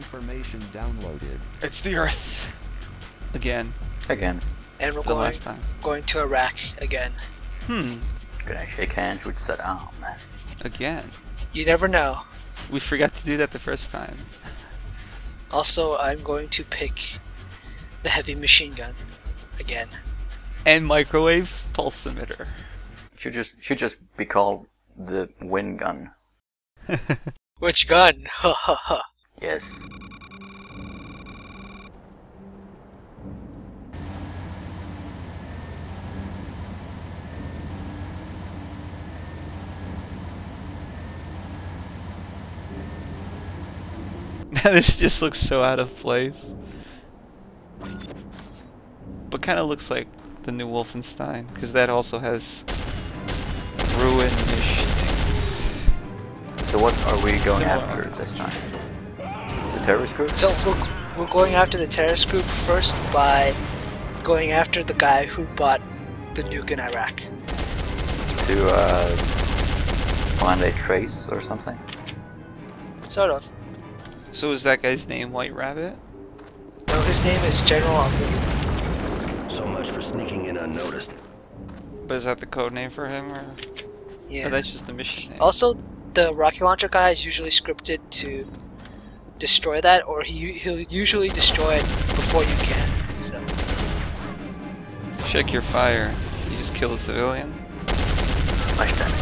Information downloaded. It's the Earth. Again. Again. And we're Last time. going to Iraq again. Gonna shake hands with Saddam. Again. You never know. We forgot to do that the first time. Also, I'm going to pick the heavy machine gun again. And microwave pulse emitter. Should just be called the wind gun. Which gun? Ha ha ha. Yes. This just looks so out of place. But kind of looks like the new Wolfenstein, because that also has ruin-ish things. So what are we going Similar after art. this time? The terrorist group? So we're going after the terrorist group first by going after the guy who bought the nuke in Iraq. To find a trace or something? Sort of. So is that guy's name White Rabbit? No, his name is General Ali. So much for sneaking in unnoticed. But is that the code name for him, or? Yeah. Or that's just the mission name? Also, the rocket launcher guy is usually scripted to destroy that, or he'll usually destroy it before you can. So Check your fire. You just kill a civilian? Splash damage.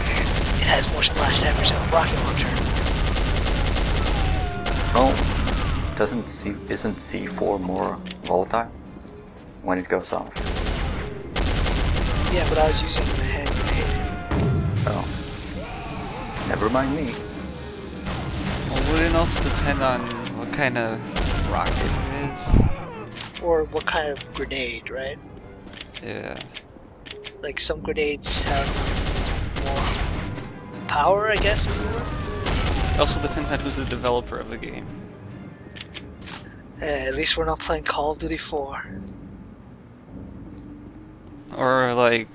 it has more splash damage than a rocket launcher. Well, isn't C4 more volatile when it goes off? Yeah, but I was using a hand grenade. Oh. Never mind me. Well, would it also depend on what kind of rocket it is? Or what kind of grenade, right? Yeah. Like some grenades have more power, I guess is the word. It also depends on who's the developer of the game. At least we're not playing Call of Duty 4. Or like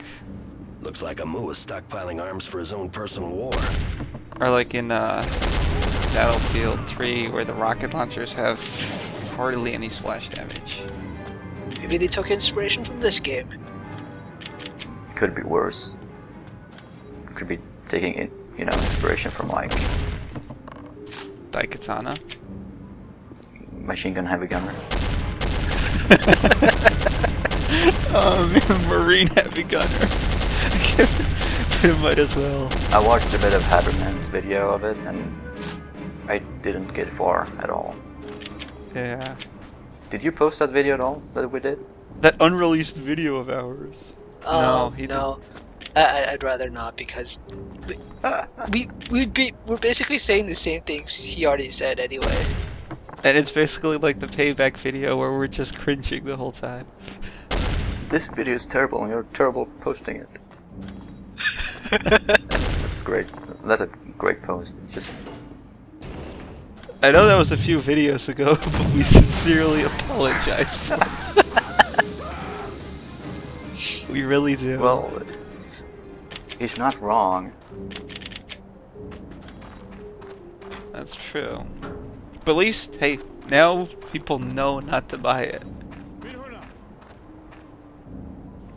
Looks like Amu is stockpiling arms for his own personal war. in Battlefield 3, where the rocket launchers have hardly any splash damage. Maybe they took inspiration from this game. Could be worse. Could be taking it, inspiration from like Daikatana. machine gun heavy gunner. Marine heavy gunner. It might as well. I watched a bit of Haberman's video of it and I didn't get far at all. Yeah. Did you post that video at all that we did? That unreleased video of ours. No, he no. I'd rather not, because we're basically saying the same things he already said anyway. And it's basically like the payback video where we're just cringing the whole time. This video is terrible and you're terrible posting it. That's great. That's a great post. It's just I know that was a few videos ago, but we sincerely apologize for it. We really do. well, he's not wrong. That's true. But at least, hey, now people know not to buy it.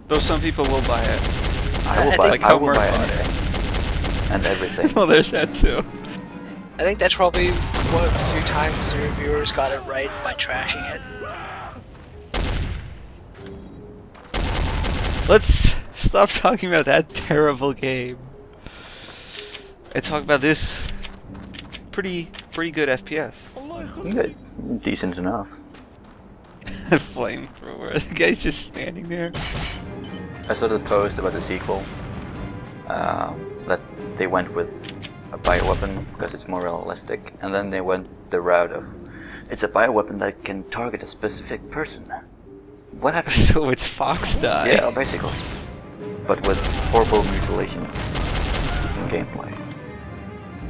Though some people will buy it. I will I buy. think- I will Mark buy bought anything and everything. Well, there's that too. I think that's probably one of the few times the reviewers got it right by trashing it. Let's stop talking about that terrible game and talk about this pretty good FPS. Good. Decent enough. Flamethrower. The guy's just standing there. I saw the post about the sequel. That they went with a bioweapon because it's more realistic, and then they went the route of it's a bioweapon that can target a specific person. What happened? So it's Fox Die. Yeah, basically. But with horrible mutilations in gameplay.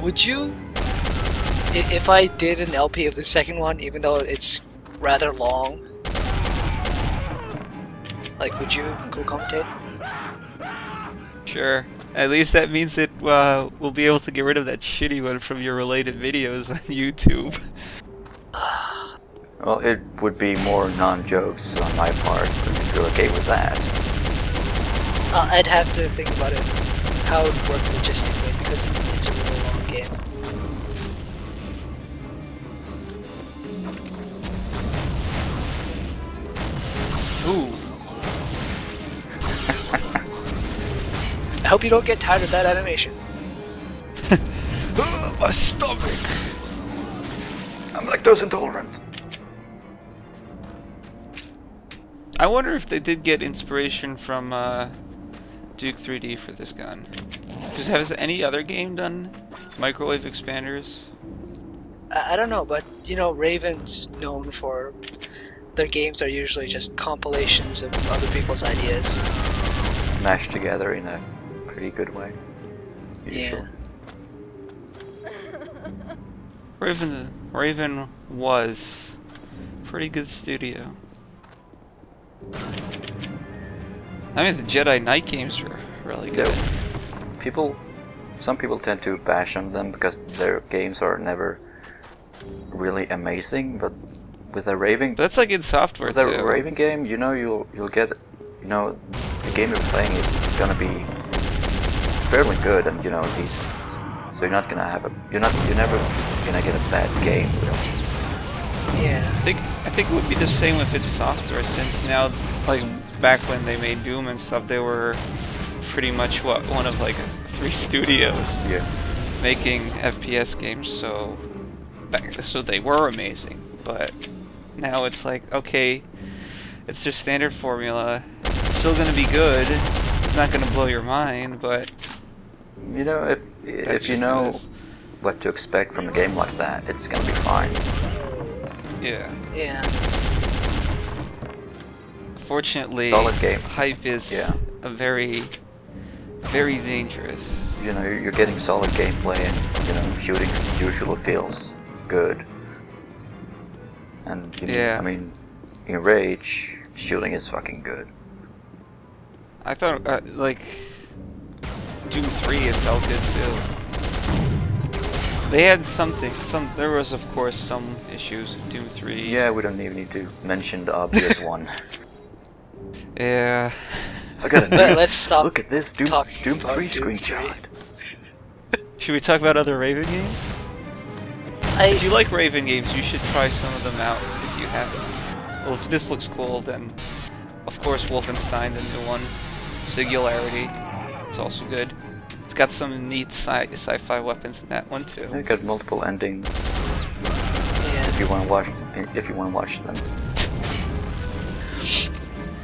Would you, if I did an LP of the second one, even though it's rather long, like, would you co-commentate? Sure. At least that means that we'll be able to get rid of that shitty one from your related videos on YouTube. Well, it would be more non-jokes on my part, but if you're okay with that. I'd have to think about it, how it would work logistically, because it's a really long game. Ooh. I hope you don't get tired of that animation. My stomach! I'm lactose intolerant. I wonder if they did get inspiration from Duke 3D for this gun. Because has any other game done microwave expanders? I don't know, but you know, Raven's known for their games are usually just compilations of other people's ideas. Mashed together in a pretty good way. Yeah. Raven was pretty good studio. I mean, the Jedi Knight games were really good. Yeah. Some people tend to bash on them because their games are never really amazing, but with a Raven, But that's like in software with too. a Raven game, you know, you'll get, you know, the game you're playing is gonna be fairly good, and you know, decent. So you're not gonna have you're never gonna get a bad game. Yeah. I think it would be the same with its software, since now, like back when they made Doom and stuff, they were pretty much one of like 3 studios making FPS games. So they were amazing, but now it's like, okay, it's just standard formula. It's still gonna be good. It's not gonna blow your mind, but you know, if you know what to expect from a game like that, it's gonna be fine. yeah. Yeah. Fortunately, Solid game. hype is a very dangerous. You know, you're getting solid gameplay, and you know, shooting usually feels good. And you know, I mean, in Rage, shooting is fucking good. I thought like Doom 3, it felt good too. They had there was of course some issues with Doom 3. Yeah, we don't even need to mention the obvious one. Yeah. I got Let's stop. Look at this Doom 3 screenshot. Should we talk about other Raven games? If you like Raven games, you should try some of them out if you haven't. Well, if this looks cool, then of course Wolfenstein, the new one. Singularity, it's also good. It's got some neat sci-fi weapons in that one too. They got multiple endings. Yeah. If you want to watch them.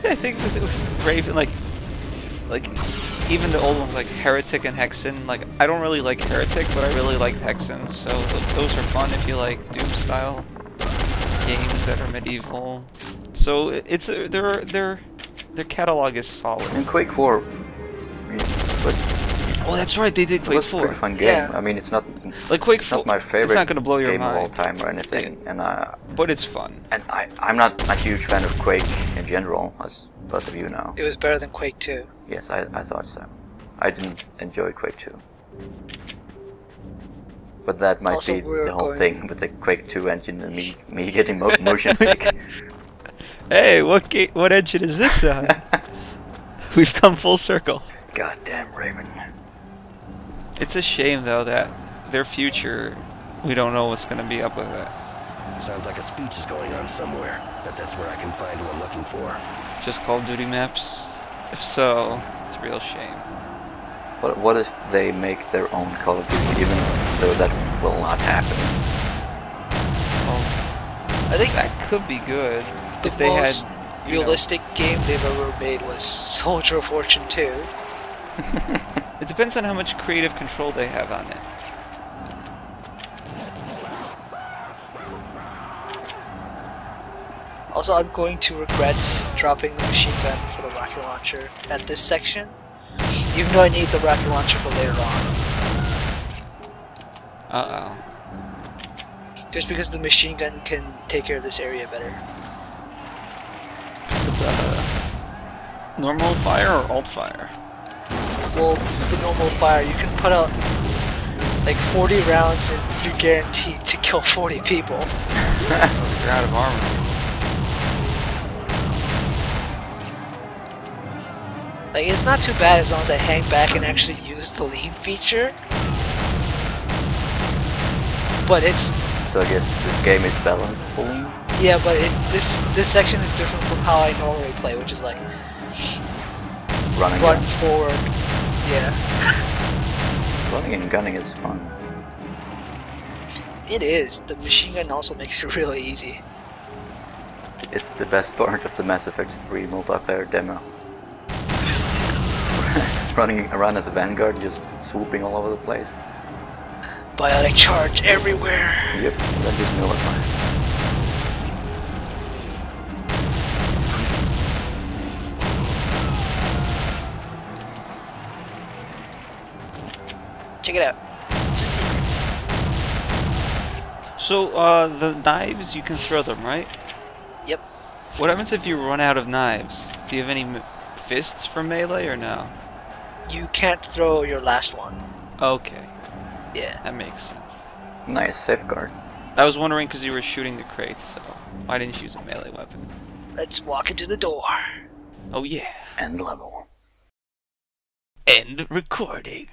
I think with Raven, like even the old ones like Heretic and Hexen, like I don't really like Heretic, but I really like Hexen, so those are fun if you like Doom style games that are medieval. So it's their catalog is solid. And Quake 4, but Oh, that's right, they did Quake 4. it was a pretty fun game. Yeah. I mean, it's not Like Quake 4, not my favorite it's not gonna blow your game of all mind, time or anything, and but it's fun. I'm not a huge fan of Quake in general, as both of you know. It was better than Quake 2. Yes, I thought so. I didn't enjoy Quake 2. But that might Also, be we're the whole going- thing with the Quake 2 engine and me getting motion sick. Hey, what engine is this on? We've come full circle. Goddamn Raven. It's a shame though that their future, we don't know what's gonna be up with it. Sounds like a speech is going on somewhere, but that's where I can find who I'm looking for. Just Call of Duty maps? If so, it's a real shame. What if they make their own Call of Duty, even though that will not happen? Well, I think that could be good the if they most had you know, realistic game they've ever made was Soldier of Fortune 2. It depends on how much creative control they have on it. Also, I'm going to regret dropping the machine gun for the rocket launcher at this section, even though I need the rocket launcher for later on. Uh-oh. Just because the machine gun can take care of this area better. Normal fire or alt fire? Well, the normal fire, you can put out... like 40 rounds and you're guaranteed to kill 40 people. You're out of armor. Like, it's not too bad as long as I hang back and actually use the lean feature. But it's... So I guess this game is balanced for lean? Yeah, but this section is different from how I normally play, which is like... Running run and forward. Yeah. running and gunning is fun. It is. The machine gun also makes it really easy. It's the best part of the Mass Effect 3 multiplayer demo. Running around as a vanguard, just swooping all over the place. Biotic charge everywhere. Yep, that just knows mine. Check it out. It's a secret. So, the knives, you can throw them, right? Yep. What happens if you run out of knives? Do you have any fists for melee or no? You can't throw your last one. Okay, Yeah. that makes sense. Nice safeguard. I was wondering because you were shooting the crates, so why didn't you use a melee weapon? Let's walk into the door. Oh yeah. End level. End recording.